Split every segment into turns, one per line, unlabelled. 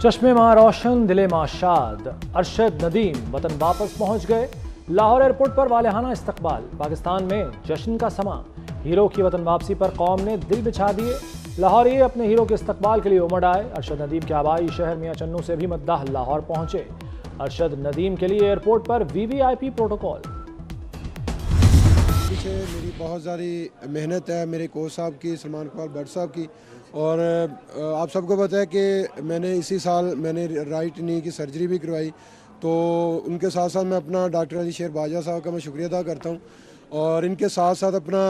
चश्मे मां रोशन दिले मां शाद, अरशद नदीम वतन वापस पहुंच गए। लाहौर एयरपोर्ट पर वालेहाना इस्तकबाल, पाकिस्तान में जश्न का समा। हीरो की वतन वापसी पर कौम ने दिल बिछा दिए। लाहौरी अपने हीरो के इस्तकबाल के लिए उमड़ आए। अरशद नदीम के आबाई शहर मियां चन्नू से भी मद्दाह लाहौर पहुंचे। अरशद नदीम के लिए एयरपोर्ट पर वीवीआईपी प्रोटोकॉल।
पीछे मेरी बहुत सारी मेहनत है, मेरे कोच साहब की, सलमान इकबाल भट्ट साहब की, और आप सबको पता है कि मैंने इसी साल राइट नी की सर्जरी भी करवाई। तो उनके साथ साथ मैं अपना डॉक्टर अली शेर बाजा साहब का मैं शुक्रिया अदा करता हूँ, और इनके साथ साथ अपना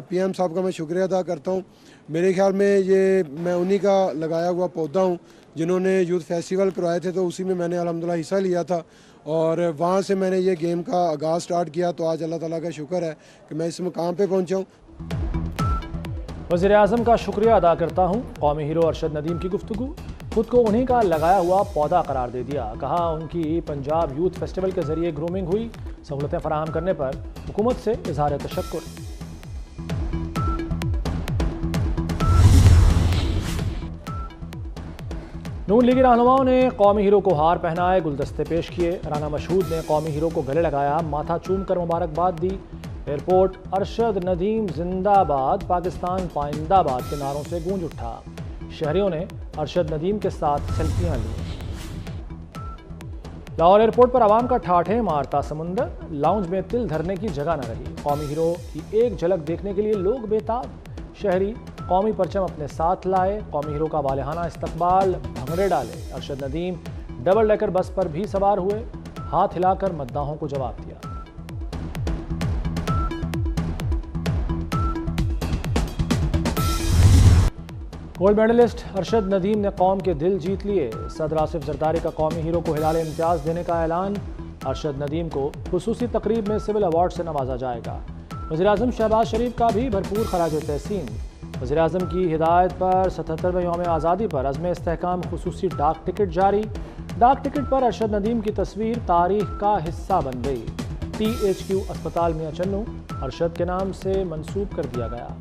पीएम साहब का मैं शुक्रिया अदा करता हूँ। मेरे ख्याल में ये मैं उन्हीं का लगाया हुआ पौधा हूँ जिन्होंने यूथ फेस्टिवल करवाए थे, तो उसी में मैंने अल्हम्दुलिल्लाह हिस्सा लिया था और वहाँ से मैंने ये गेम का आगाज़ स्टार्ट किया। तो आज अल्लाह ताला का शुक्र है कि मैं इस मुकाम पे पहुँचा हूँ।
वज़ीर-ए-आज़म का शुक्रिया अदा करता हूँ। कौमी हीरो अरशद नदीम की गुफ्तगू, खुद को उन्हीं का लगाया हुआ पौधा करार दे दिया। कहा उनकी पंजाब यूथ फेस्टिवल के जरिए ग्रूमिंग हुई। सहूलतें फराहम करने पर हुकूमत से इजहार तशक्कुर। नून लीगी रहनुमाओं ने कौमी हीरो को हार पहनाए, गुलदस्ते पेश किए। राना मशहूद ने कौमी हीरो को गले लगाया, माथा चूम कर मुबारकबाद दी। एयरपोर्ट अरशद नदीम जिंदाबाद, पाकिस्तान पाइंदाबाद के नारों से गूंज उठा। शहरियों ने अरशद नदीम के साथ सेल्फियां ली। लाहौर एयरपोर्ट पर आवाम का ठाठे मारता समुंदर, लाउंज में तिल धरने की जगह न रही। कौमी हीरो की एक झलक देखने के लिए लोग बेताब। शहरी कौमी परचम अपने साथ लाए। कौमी हीरो का वालेहाना इस्तकबाल, भंगड़े डाले। Arshad Nadeem double decker bus पर भी सवार हुए, हाथ हिलाकर मद्दाहों को जवाब दिया। गोल्ड मेडलिस्ट अरशद नदीम ने कौम के दिल जीत लिए। सदर आसिफ जरदारी का कौमी हीरो को हिलाल इम्तियाज देने का ऐलान। अरशद नदीम को खुसूसी तकरीब में सिविल अवार्ड से नवाजा जाएगा। वज़ीर-ए-आज़म शहबाज शरीफ का भी भरपूर खराज तहसीन। वज़ीर-ए-आज़म की हिदायत पर 77वें यौम आज़ादी पर अज़्म इस्तेहकाम खुसूसी डाक टिकट जारी। डाक टिकट पर अरशद नदीम की तस्वीर तारीख का हिस्सा बन गई। THQ अस्पताल मियां चन्नू अरशद के नाम से मंसूब कर दिया गया।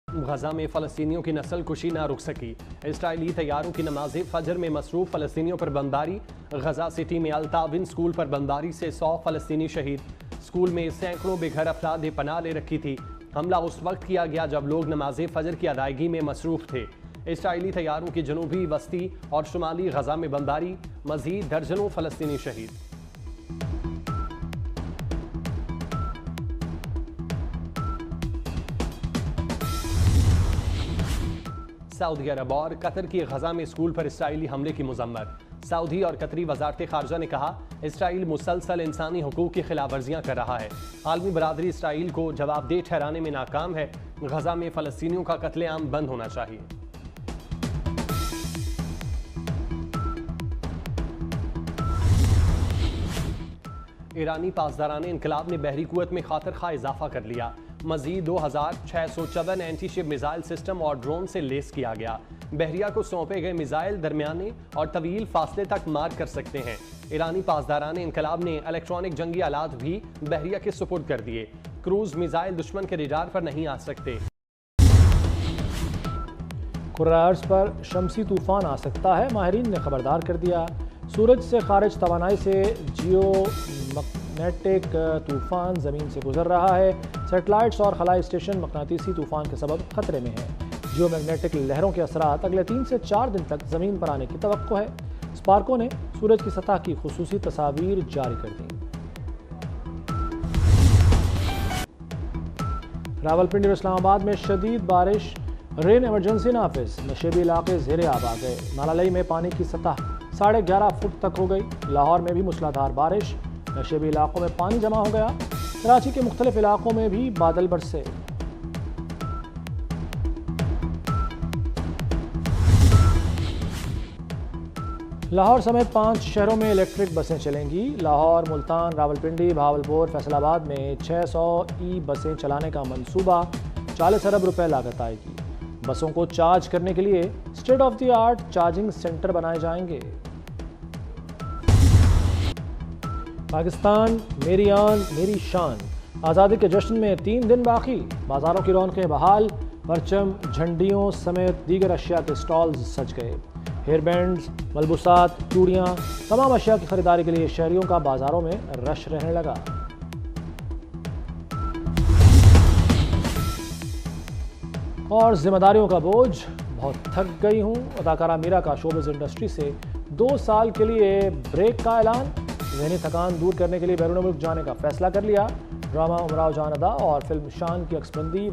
गजा में फ़लस्तीनियों की नस्ल कुशी ना रुक सकी। इसराइली तैयारों की नमाज फजर में मसरूफ़ फ़लस्तीनियों पर बमबारी। गजा सिटी में अल-ताबिन स्कूल पर बमबारी से 100 फ़लस्तीनी शहीद। स्कूल में सैकड़ों बेघर अफराद पनाह ले रखी थी। हमला उस वक्त किया गया जब लोग नमाज फजर की अदायगी में मसरूफ़ थे। इसराइली तैयारों की जनूबी वस्ती और शुमाली गजा में बमबारी, मज़ीद दर्जनों फ़लस्तीनी शहीद। सऊदी अरब और कतर की गजा में स्कूल पर इसराइली हमले की मजम्मत। सऊदी और कतरी वजारत खारजा ने कहा इसराइल मुसलसल इंसानी हुकूक की खिलाफ वर्जियाँ कर रहा है। आलमी बरादरी इसराइल को जवाबदेह ठहराने में नाकाम है। गजा में फ़लस्तीनियों का कत्लेआम बंद होना चाहिए। ईरानी पासदारान इनकलाब ने बहरी कुव्वत में खातर खा इजाफा कर लिया। मजीद 2654 एंटी शिप मिसाइल सिस्टम और ड्रोन से लेस किया गया। बहरिया को सौंपे गए मिसाइल दरमियाने और तवील फासले तक मार कर सकते हैं। ईरानी पासदारान इनकलाब ने इलेक्ट्रॉनिक जंगी आलात भी बहरिया के सुपुर्द कर दिए। क्रूज मिसाइल दुश्मन के रडार पर नहीं आ सकते।
कुर्रार्स पर शमसी तूफान आ सकता है, माहिरीन ने खबरदार कर दिया। सूरज से खारिज तवानाई से जियो मैग्नेटिक तूफान ज़मीन से गुजर रहा है। सेटेलाइट्स और खलाई स्टेशन मकनातीसी तूफान के सबब खतरे में है। जियो मैग्नेटिक लहरों के असरात अगले 3 से 4 दिन तक ज़मीन पर आने की तवक्को है। स्पार्को ने सूरज की सतह की खुसूसी तस्वीर जारी कर दी। रावलपिंडी और इस्लामाबाद में शदीद बारिश, रेन इमरजेंसी नाफिज। नशेबी इलाके ज़ेरे आब आ गए। नालालई में पानी की सतह 11.5 फुट तक हो गई। लाहौर में भी मूसलाधार बारिश, नशेबी इलाकों में पानी जमा हो गया। कराची के मुख्तलिफ इलाकों में भी बादल बरसे। लाहौर समेत 5 शहरों में इलेक्ट्रिक बसें चलेंगी। लाहौर, मुल्तान, रावलपिंडी, भावलपुर, फैसलाबाद में 600 ई बसें चलाने का मंसूबा। 40 अरब रुपए लागत आएगी। बसों को चार्ज करने के लिए state of the art charging centre बनाए जाएंगे। पाकिस्तान मेरी आन मेरी शान, आज़ादी के जश्न में 3 दिन बाकी, बाजारों की रौनकें बहाल, परचम, झंडियों समेत दीगर अशिया के स्टॉल्स सज गए। हेयर बैंड्स, मलबूसात, चूड़ियाँ, तमाम अशिया की खरीदारी के लिए शहरियों का बाजारों में रश रहने लगा। और जिम्मेदारियों का बोझ, बहुत थक गई हूँ। अदाकारा मीरा का शोबिज़ इंडस्ट्री से 2 साल के लिए ब्रेक का ऐलान। ज़हनी थकान दूर करने के लिए बैरून मुल्क जाने का फैसला कर लिया। ड्रामा उमराव जान अदा और फिल्म शान की अक्सबंदी